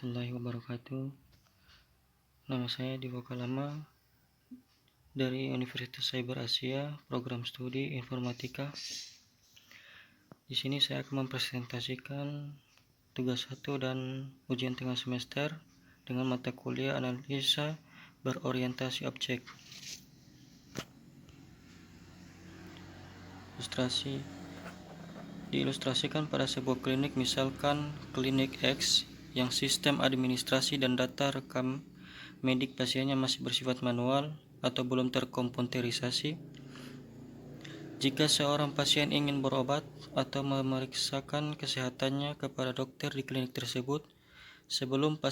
warahmatullahi wabarakatuh. Nama saya Divo Kalama dari Universitas Cyber Asia, program studi informatika. Di sini saya akan mempresentasikan tugas 1 dan ujian tengah semester dengan mata kuliah analisa berorientasi objek. Ilustrasi diilustrasikan pada sebuah klinik, misalkan klinik X yang sistem administrasi dan data rekam medik pasiennya masih bersifat manual atau belum terkomputerisasi. Jika seorang pasien ingin berobat atau memeriksakan kesehatannya kepada dokter di klinik tersebut, sebelumnya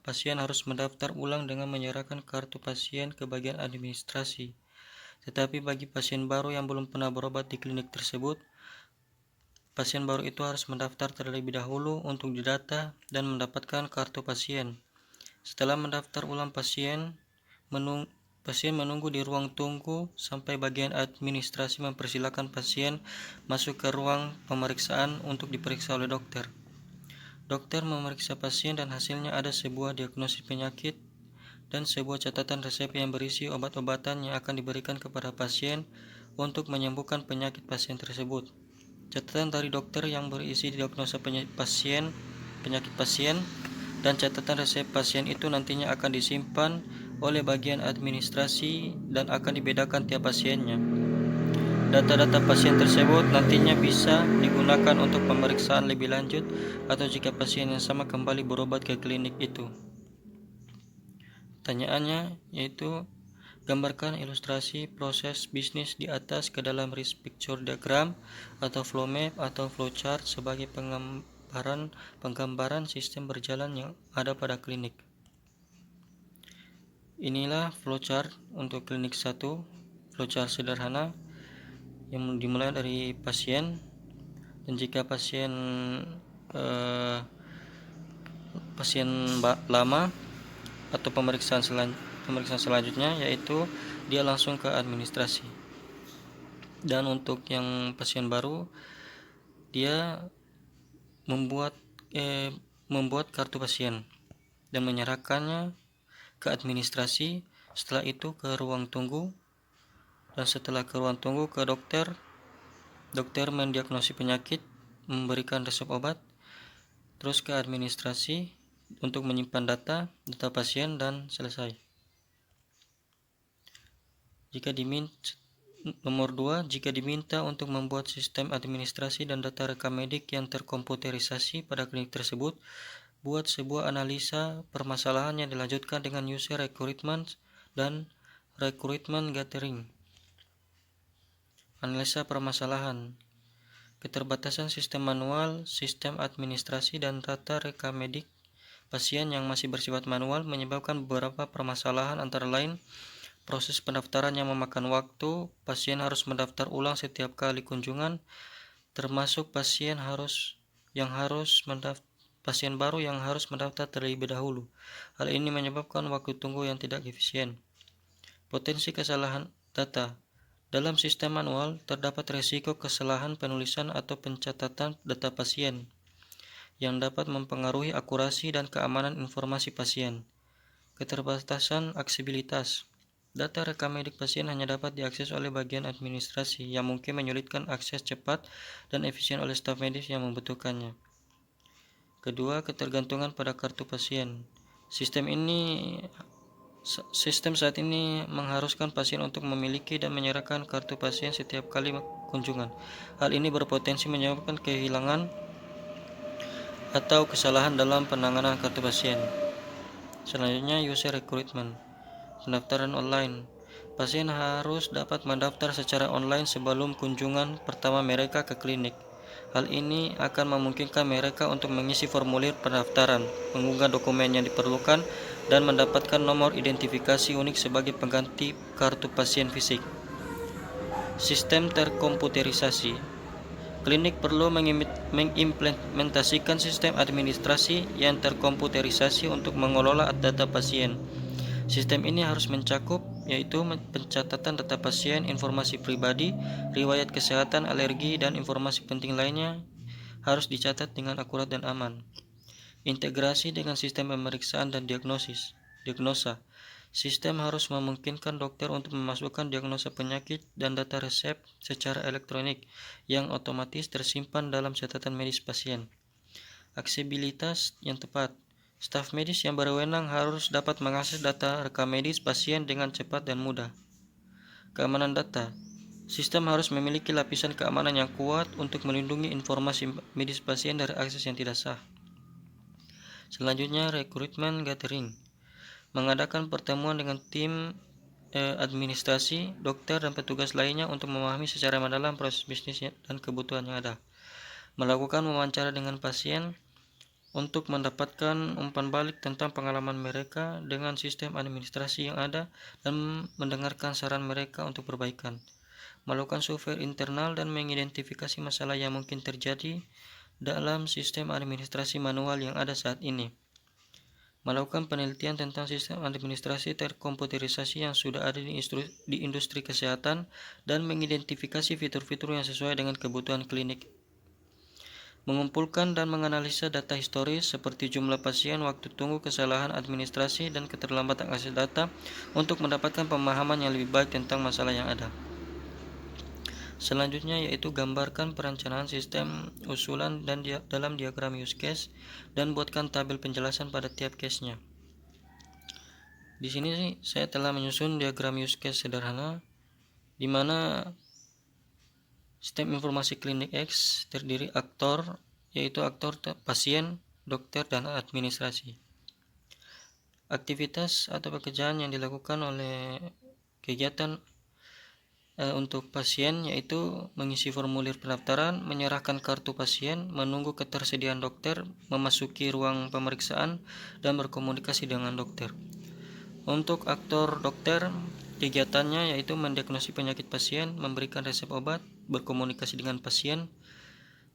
pasien harus mendaftar ulang dengan menyerahkan kartu pasien ke bagian administrasi. Tetapi bagi pasien baru yang belum pernah berobat di klinik tersebut, pasien baru itu harus mendaftar terlebih dahulu untuk didata dan mendapatkan kartu pasien. Setelah mendaftar ulang, pasien menunggu di ruang tunggu sampai bagian administrasi mempersilakan pasien masuk ke ruang pemeriksaan untuk diperiksa oleh dokter. Dokter memeriksa pasien dan hasilnya ada sebuah diagnosis penyakit dan sebuah catatan resep yang berisi obat-obatan yang akan diberikan kepada pasien untuk menyembuhkan penyakit pasien tersebut. Catatan dari dokter yang berisi diagnosa penyakit pasien dan catatan resep pasien itu nantinya akan disimpan oleh bagian administrasi dan akan dibedakan tiap pasiennya. Data-data pasien tersebut nantinya bisa digunakan untuk pemeriksaan lebih lanjut atau jika pasien yang sama kembali berobat ke klinik itu. Pertanyaannya yaitu, gambarkan ilustrasi proses bisnis di atas ke dalam risk picture diagram atau flow map atau flowchart sebagai penggambaran sistem berjalan yang ada pada klinik. Inilah flowchart untuk klinik 1, flowchart sederhana yang dimulai dari pasien, dan jika pasien lama atau pemeriksaan selanjutnya yaitu dia langsung ke administrasi. Dan untuk yang pasien baru, dia membuat kartu pasien dan menyerahkannya ke administrasi. Setelah itu ke ruang tunggu, dan setelah ke ruang tunggu ke dokter mendiagnosis penyakit, memberikan resep obat, terus ke administrasi untuk menyimpan data pasien dan selesai. Nomor 2, jika diminta untuk membuat sistem administrasi dan data rekam medik yang terkomputerisasi pada klinik tersebut, buat sebuah analisa permasalahan yang dilanjutkan dengan user recruitment dan recruitment gathering. Analisa permasalahan. Keterbatasan sistem manual, sistem administrasi dan data rekam medik pasien yang masih bersifat manual menyebabkan beberapa permasalahan, antara lain proses pendaftaran yang memakan waktu, pasien harus mendaftar ulang setiap kali kunjungan, termasuk pasien baru yang harus mendaftar terlebih dahulu. Hal ini menyebabkan waktu tunggu yang tidak efisien. Potensi kesalahan data. Dalam sistem manual, terdapat risiko kesalahan penulisan atau pencatatan data pasien yang dapat mempengaruhi akurasi dan keamanan informasi pasien. Keterbatasan aksesibilitas. Data rekam medik pasien hanya dapat diakses oleh bagian administrasi yang mungkin menyulitkan akses cepat dan efisien oleh staf medis yang membutuhkannya. Kedua, ketergantungan pada kartu pasien. Sistem saat ini mengharuskan pasien untuk memiliki dan menyerahkan kartu pasien setiap kali kunjungan. Hal ini berpotensi menyebabkan kehilangan atau kesalahan dalam penanganan kartu pasien. Selanjutnya, user recruitment. Pendaftaran online. Pasien harus dapat mendaftar secara online sebelum kunjungan pertama mereka ke klinik. Hal ini akan memungkinkan mereka untuk mengisi formulir pendaftaran, mengunggah dokumen yang diperlukan, dan mendapatkan nomor identifikasi unik sebagai pengganti kartu pasien fisik. Sistem terkomputerisasi. Klinik perlu mengimplementasikan sistem administrasi yang terkomputerisasi untuk mengelola data pasien. Sistem ini harus mencakup yaitu pencatatan data pasien, informasi pribadi, riwayat kesehatan, alergi, dan informasi penting lainnya. harus dicatat dengan akurat dan aman. Integrasi dengan sistem pemeriksaan dan diagnosa. Sistem harus memungkinkan dokter untuk memasukkan diagnosa penyakit dan data resep secara elektronik yang otomatis tersimpan dalam catatan medis pasien. Aksesibilitas yang tepat. Staf medis yang berwenang harus dapat mengakses data rekam medis pasien dengan cepat dan mudah. Keamanan data. Sistem harus memiliki lapisan keamanan yang kuat untuk melindungi informasi medis pasien dari akses yang tidak sah. Selanjutnya, rekrutmen gathering. Mengadakan pertemuan dengan tim administrasi, dokter, dan petugas lainnya untuk memahami secara mendalam proses bisnis dan kebutuhan yang ada. Melakukan wawancara dengan pasien untuk mendapatkan umpan balik tentang pengalaman mereka dengan sistem administrasi yang ada dan mendengarkan saran mereka untuk perbaikan. Melakukan survei internal dan mengidentifikasi masalah yang mungkin terjadi dalam sistem administrasi manual yang ada saat ini. Melakukan penelitian tentang sistem administrasi terkomputerisasi yang sudah ada di industri kesehatan dan mengidentifikasi fitur-fitur yang sesuai dengan kebutuhan klinik. Mengumpulkan dan menganalisa data historis seperti jumlah pasien, waktu tunggu, kesalahan administrasi, dan keterlambatan akses data untuk mendapatkan pemahaman yang lebih baik tentang masalah yang ada. Selanjutnya yaitu gambarkan perencanaan sistem usulan dan dalam diagram use case dan buatkan tabel penjelasan pada tiap case-nya. Di sini saya telah menyusun diagram use case sederhana di mana sistem informasi klinik X terdiri aktor, yaitu aktor pasien, dokter, dan administrasi. Aktivitas atau pekerjaan yang dilakukan oleh kegiatan untuk pasien yaitu mengisi formulir pendaftaran, menyerahkan kartu pasien, menunggu ketersediaan dokter, memasuki ruang pemeriksaan, dan berkomunikasi dengan dokter. Untuk aktor dokter, kegiatannya yaitu mendiagnosis penyakit pasien, memberikan resep obat, berkomunikasi dengan pasien.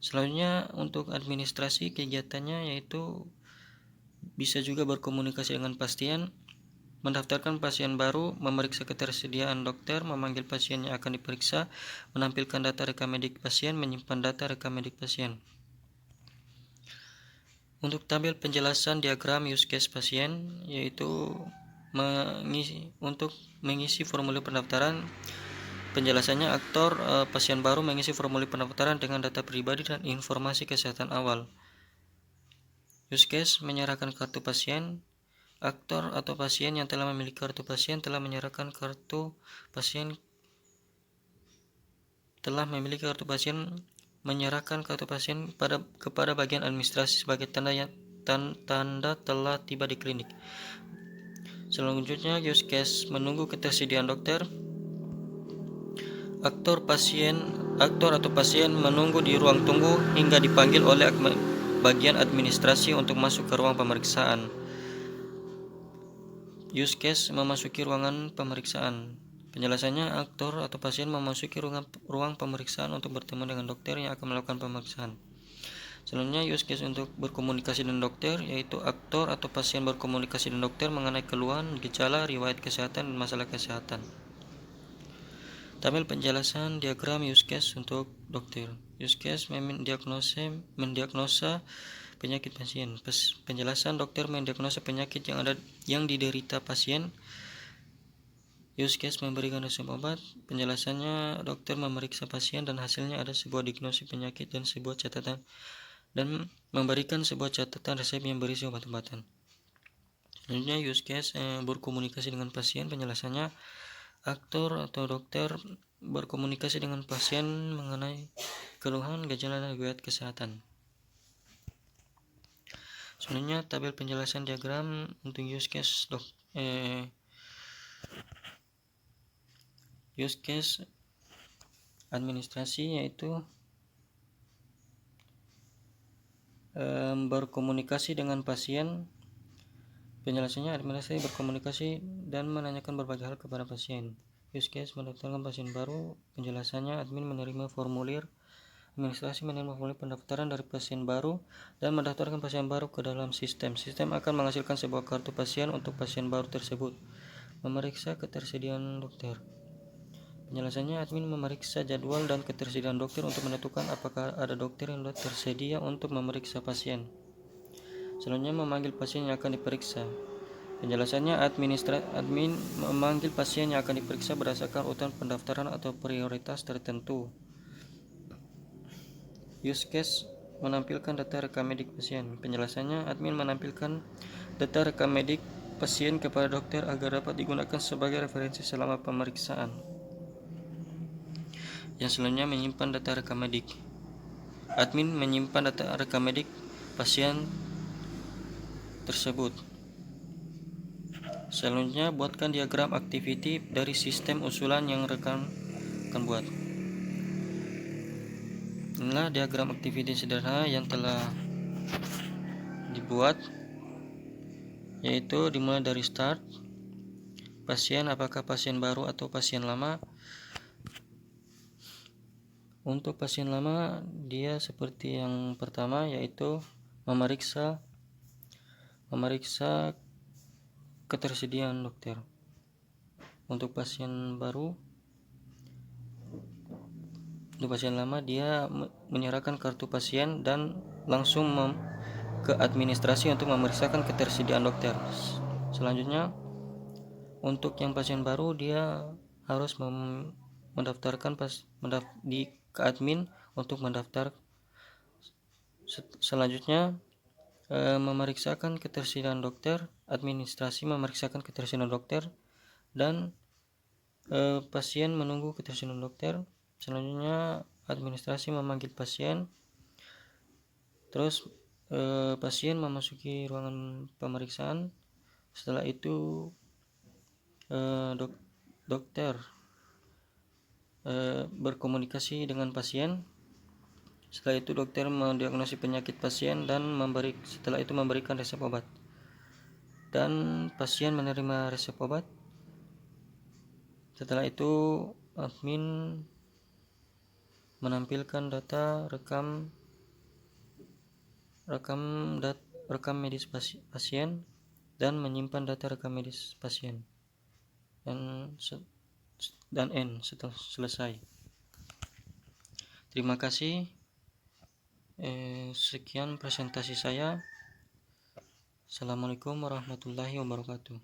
Selanjutnya untuk administrasi, kegiatannya yaitu bisa juga berkomunikasi dengan pasien, mendaftarkan pasien baru, memeriksa ketersediaan dokter, memanggil pasien yang akan diperiksa, menampilkan data rekam medik pasien, menyimpan data rekam medik pasien. Untuk tabel penjelasan diagram use case pasien yaitu mengisi formulir pendaftaran. Penjelasannya aktor pasien baru mengisi formulir pendaftaran dengan data pribadi dan informasi kesehatan awal. Use case menyerahkan kartu pasien. Aktor atau pasien yang telah memiliki kartu pasien telah menyerahkan kartu pasien menyerahkan kartu pasien kepada bagian administrasi sebagai tanda telah tiba di klinik. Selanjutnya use case menunggu ketersediaan dokter. Aktor atau pasien menunggu di ruang tunggu hingga dipanggil oleh bagian administrasi untuk masuk ke ruang pemeriksaan. Use case memasuki ruangan pemeriksaan. Penjelasannya aktor atau pasien memasuki ruang pemeriksaan untuk bertemu dengan dokter yang akan melakukan pemeriksaan. Selanjutnya use case untuk berkomunikasi dengan dokter yaitu aktor atau pasien berkomunikasi dengan dokter mengenai keluhan, gejala, riwayat kesehatan, dan masalah kesehatan. Tabel penjelasan diagram use case untuk dokter. Use case mendiagnosa penyakit pasien. Penjelasan dokter mendiagnosa penyakit yang diderita pasien. Use case memberikan resep obat. Penjelasannya dokter memeriksa pasien dan hasilnya ada sebuah diagnosis penyakit dan sebuah catatan dan memberikan sebuah catatan resep yang berisi obat-obatan. Selanjutnya use case berkomunikasi dengan pasien. Penjelasannya aktor atau dokter berkomunikasi dengan pasien mengenai keluhan, gejala, dan riwayat kesehatan. Selanjutnya tabel penjelasan diagram untuk use case administrasi yaitu berkomunikasi dengan pasien. Penjelasannya administrasi berkomunikasi dan menanyakan berbagai hal kepada pasien. Use case mendaftarkan pasien baru. Penjelasannya admin menerima formulir. Administrasi menerima formulir pendaftaran dari pasien baru dan mendaftarkan pasien baru ke dalam sistem. Sistem akan menghasilkan sebuah kartu pasien untuk pasien baru tersebut. Memeriksa ketersediaan dokter. Penjelasannya, admin memeriksa jadwal dan ketersediaan dokter untuk menentukan apakah ada dokter yang tersedia untuk memeriksa pasien. Selanjutnya, memanggil pasien yang akan diperiksa. Penjelasannya, admin memanggil pasien yang akan diperiksa berdasarkan urutan pendaftaran atau prioritas tertentu. Use case, menampilkan data rekam medik pasien. Penjelasannya, admin menampilkan data rekam medik pasien kepada dokter agar dapat digunakan sebagai referensi selama pemeriksaan. Yang selanjutnya, menyimpan data rekam medik. Admin menyimpan data rekam medik pasien tersebut. Selanjutnya, buatkan diagram activity dari sistem usulan yang rekan akan buat. Inilah diagram activity sederhana yang telah dibuat, yaitu dimulai dari start, pasien apakah pasien baru atau pasien lama. Untuk pasien lama, dia seperti yang pertama, yaitu memeriksa ketersediaan dokter. Untuk pasien baru, untuk pasien lama, dia menyerahkan kartu pasien dan langsung ke administrasi untuk memeriksakan ketersediaan dokter. Selanjutnya, untuk yang pasien baru, dia harus mendaftarkan ke admin untuk mendaftar. Selanjutnya, memeriksakan ketersediaan dokter, administrasi memeriksakan ketersediaan dokter, dan pasien menunggu ketersediaan dokter. Selanjutnya, administrasi memanggil pasien, terus pasien memasuki ruangan pemeriksaan. Setelah itu dokter berkomunikasi dengan pasien. Setelah itu dokter mendiagnosis penyakit pasien dan setelah itu memberikan resep obat. Dan pasien menerima resep obat. Setelah itu admin menampilkan data rekam medis pasien dan menyimpan data rekam medis pasien. Dan setelah selesai. Terima kasih. Sekian presentasi saya. Assalamualaikum warahmatullahi wabarakatuh.